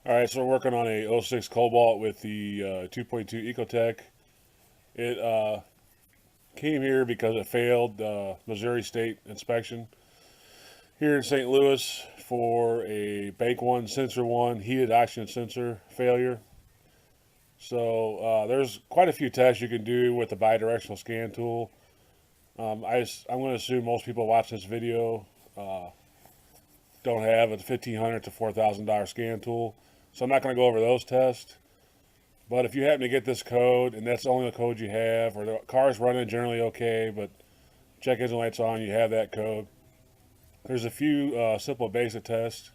All right, so we're working on a '06 Cobalt with the 2.2 Ecotech. It came here because it failed Missouri State inspection here in St. Louis for a bank one, sensor one, heated oxygen sensor failure. So there's quite a few tests you can do with the bi-directional scan tool. I'm going to assume most people watching this video uh, don't have a $1,500 to $4,000 scan tool. So I'm not going to go over those tests. But if you happen to get this code and that's the only code you have, or the car's running generally okay, but check engine light's on, you have that code. There's a few simple basic tests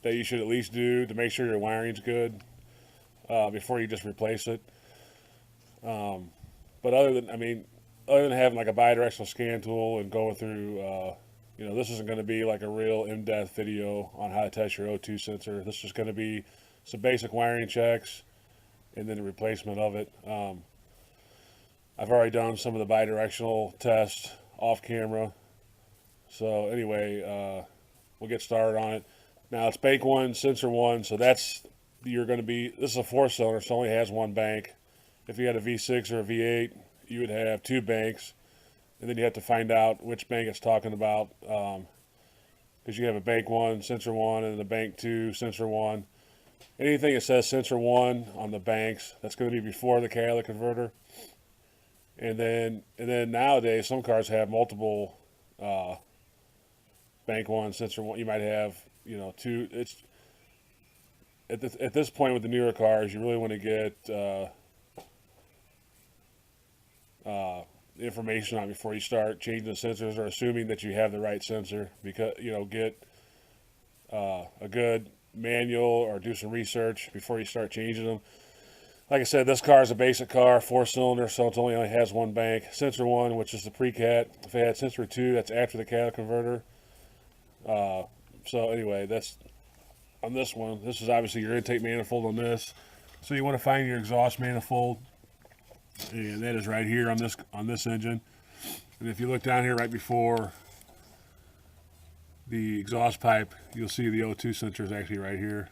that you should at least do to make sure your wiring's good before you just replace it. But other than having like a bi-directional scan tool and going through, this isn't going to be like a real in-depth video on how to test your O2 sensor. This is going to be some basic wiring checks and then the replacement of it. I've already done some of the bi-directional tests off camera. So anyway, we'll get started on it. Now it's bank one, sensor one, so this is a 4-cylinder, so it only has one bank. If you had a V6 or a V8, you would have two banks, and then you have to find out which bank it's talking about, because you have a bank one, sensor one, and a bank two, sensor one. Anything that says sensor one on the banks, that's going to be before the catalytic converter. And then nowadays, some cars have multiple bank one, sensor one. You might have, two. It's at this point with the newer cars, you really want to get information on before you start changing the sensors, or assuming that you have the right sensor. Because get a good manual or do some research before you start changing them. Like I said, this car is a basic car, 4-cylinder, so it only has one bank. Sensor one, which is the pre-cat. If it had sensor two, that's after the catalytic converter. So anyway, that's on this one. This is obviously your intake manifold on this. So you want to find your exhaust manifold, and that is right here on this engine. And if you look down here right before the exhaust pipe, you'll see the O2 sensor is actually right here.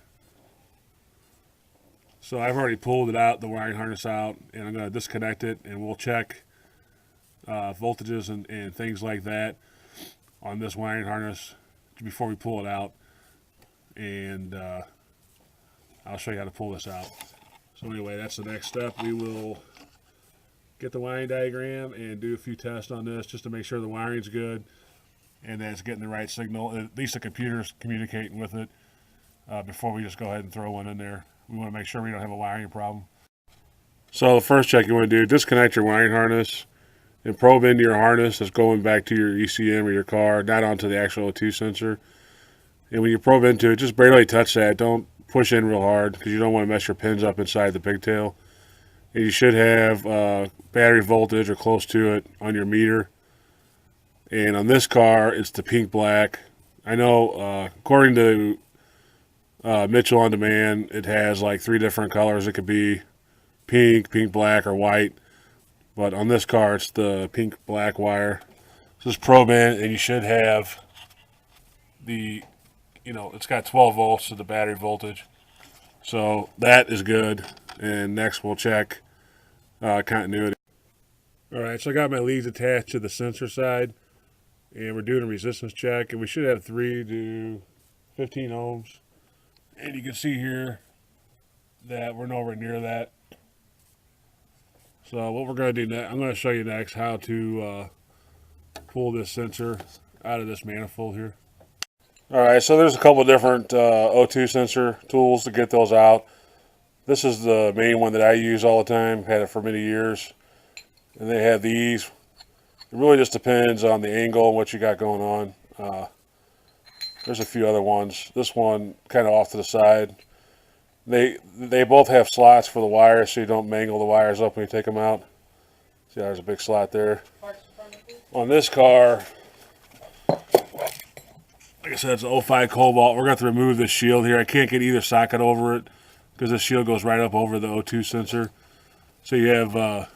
So I've already pulled it out, the wiring harness out, and I'm going to disconnect it, and we'll check voltages and things like that on this wiring harness before we pull it out. And I'll show you how to pull this out. So anyway, that's the next step. We will get the wiring diagram and do a few tests on this just to make sure the wiring's good and that it's getting the right signal. At least the computer's communicating with it before we just go ahead and throw one in there. We want to make sure we don't have a wiring problem. So the first check you want to do, disconnect your wiring harness and probe into your harness that's going back to your ECM or your car, not onto the actual O2 sensor. And when you probe into it, just barely touch that. Don't push in real hard because you don't want to mess your pins up inside the pigtail. And you should have battery voltage or close to it on your meter. And on this car, it's the pink black. I know according to Mitchell On Demand, it has like 3 different colors. It could be pink, pink black, or white. But on this car, it's the pink black wire. So just probe in, and you should have it's got 12 volts to the battery voltage. So that is good. And next we'll check continuity. Alright, so I got my leads attached to the sensor side, and we're doing a resistance check, and we should have 3 to 15 ohms. And you can see here that we're nowhere near that. So what we're going to do next, I'm going to show you next how to pull this sensor out of this manifold here. Alright, so there's a couple of different O2 sensor tools to get those out. This is the main one that I use all the time. Had it for many years. And they have these. It really just depends on the angle and what you got going on. There's a few other ones. This one kind of off to the side. They both have slots for the wires, so you don't mangle the wires up when you take them out. See, there's a big slot there. On this car, like I said, it's an '05 Cobalt. We're going to have to remove this shield here. I can't get either socket over it because this shield goes right up over the O2 sensor. So you have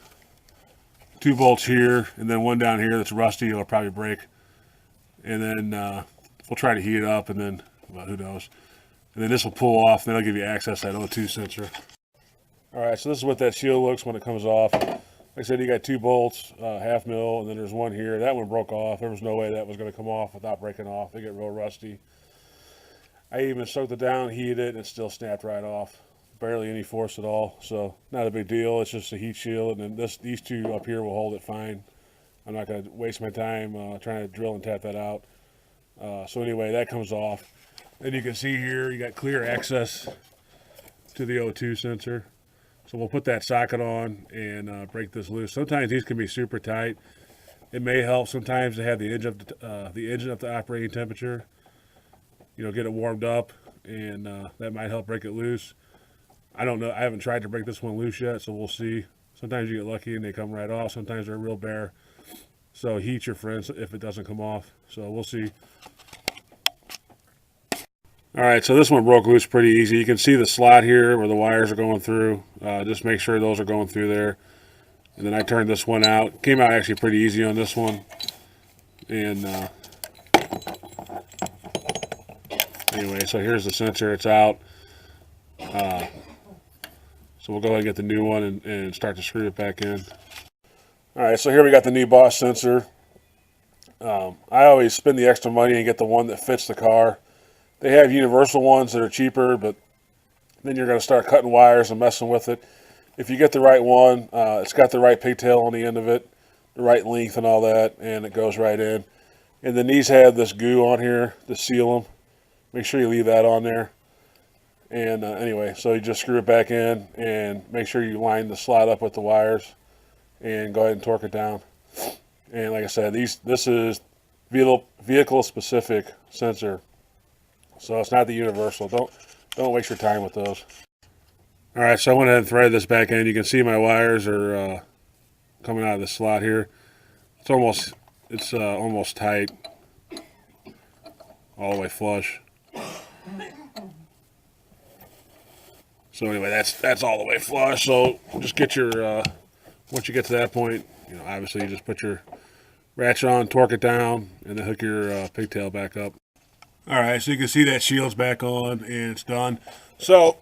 2 bolts here, and then one down here that's rusty. It'll probably break. And then we'll try to heat it up, and then, well, who knows. And then this will pull off, and that'll give you access to that O2 sensor. All right, so this is what that shield looks when it comes off. Like I said, you got 2 bolts, 1/2 mil, and then there's one here. That one broke off. There was no way that was going to come off without breaking off. They get real rusty. I even soaked it down, heated it, and it still snapped right off. Barely any force at all, so not a big deal. It's just a heat shield, and then these 2 up here will hold it fine. I'm not going to waste my time trying to drill and tap that out. So anyway, that comes off. Then you can see here, you got clear access to the O2 sensor. So we'll put that socket on and break this loose. Sometimes these can be super tight. It may help sometimes to have the engine up to operating temperature. You know, get it warmed up, and that might help break it loose. I don't know. I haven't tried to break this one loose yet, so we'll see. Sometimes you get lucky and they come right off. Sometimes they're real bare. So heat your friends if it doesn't come off. So we'll see. All right, so this one broke loose pretty easy. You can see the slot here where the wires are going through. Just make sure those are going through there. And then I turned this one out. Came out actually pretty easy on this one. And anyway, so here's the sensor. It's out. So we'll go ahead and get the new one and start to screw it back in. All right, so here we got the new Bosch sensor. I always spend the extra money and get the one that fits the car. They have universal ones that are cheaper, but then you're going to start cutting wires and messing with it. If you get the right one, it's got the right pigtail on the end of it, the right length and all that, and it goes right in. And then these have this goo on here to seal them. Make sure you leave that on there. And anyway, so you just screw it back in and make sure you line the slot up with the wires and go ahead and torque it down. And like I said, this is vehicle specific sensor. So it's not the universal. Don't waste your time with those. All right, so I went ahead and threaded this back in. You can see my wires are coming out of the slot here. It's almost tight, all the way flush. So anyway, that's all the way flush. So just get your once you get to that point, you know, obviously you just put your ratchet on, torque it down, and then hook your pigtail back up. All right, so you can see that shield's back on and it's done. So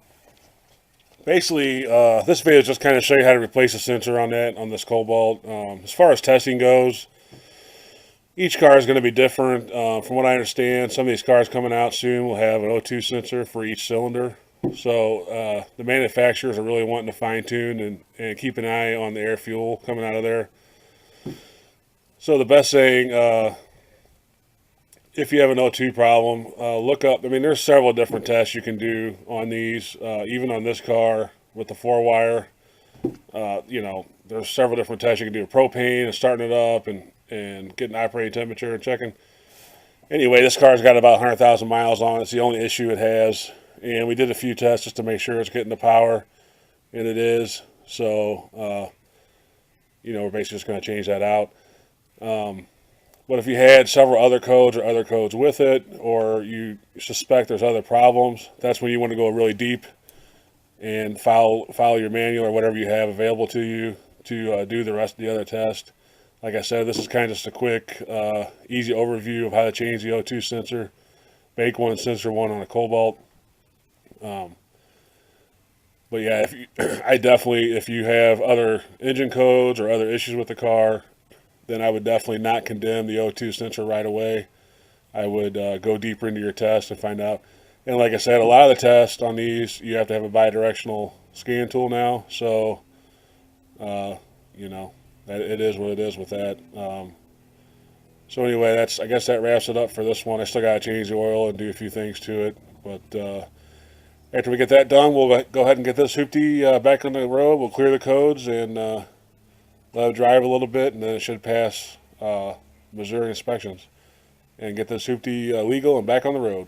basically, this video is just kind of show you how to replace a sensor on this Cobalt. As far as testing goes, each car is going to be different. From what I understand, some of these cars coming out soon will have an O2 sensor for each cylinder. So the manufacturers are really wanting to fine tune and keep an eye on the air fuel coming out of there. So the best thing, if you have an O2 problem, look up. I mean, there's several different tests you can do on these. Even on this car with the 4-wire, you know, there's several different tests you can do. Propane and starting it up and getting operating temperature and checking. Anyway, this car's got about 100,000 miles on it. It's the only issue it has. And we did a few tests just to make sure it's getting the power, and it is. So, you know, we're basically just going to change that out. But if you had several other codes or other codes with it, or you suspect there's other problems, that's when you want to go really deep and follow your manual or whatever you have available to you to do the rest of the other test. Like I said, this is kind of just a quick, easy overview of how to change the O2 sensor, make one and sensor one on a Cobalt. But yeah, if you have other engine codes or other issues with the car, then I would definitely not condemn the O2 sensor right away. I would go deeper into your test and find out. And like I said, a lot of the tests on these, you have to have a bi-directional scan tool now. So, you know, it is what it is with that. So anyway, I guess that wraps it up for this one. I still got to change the oil and do a few things to it. But after we get that done, we'll go ahead and get this hoopty back on the road. We'll clear the codes and let it drive a little bit, and then it should pass Missouri inspections and get this hoopty legal and back on the road.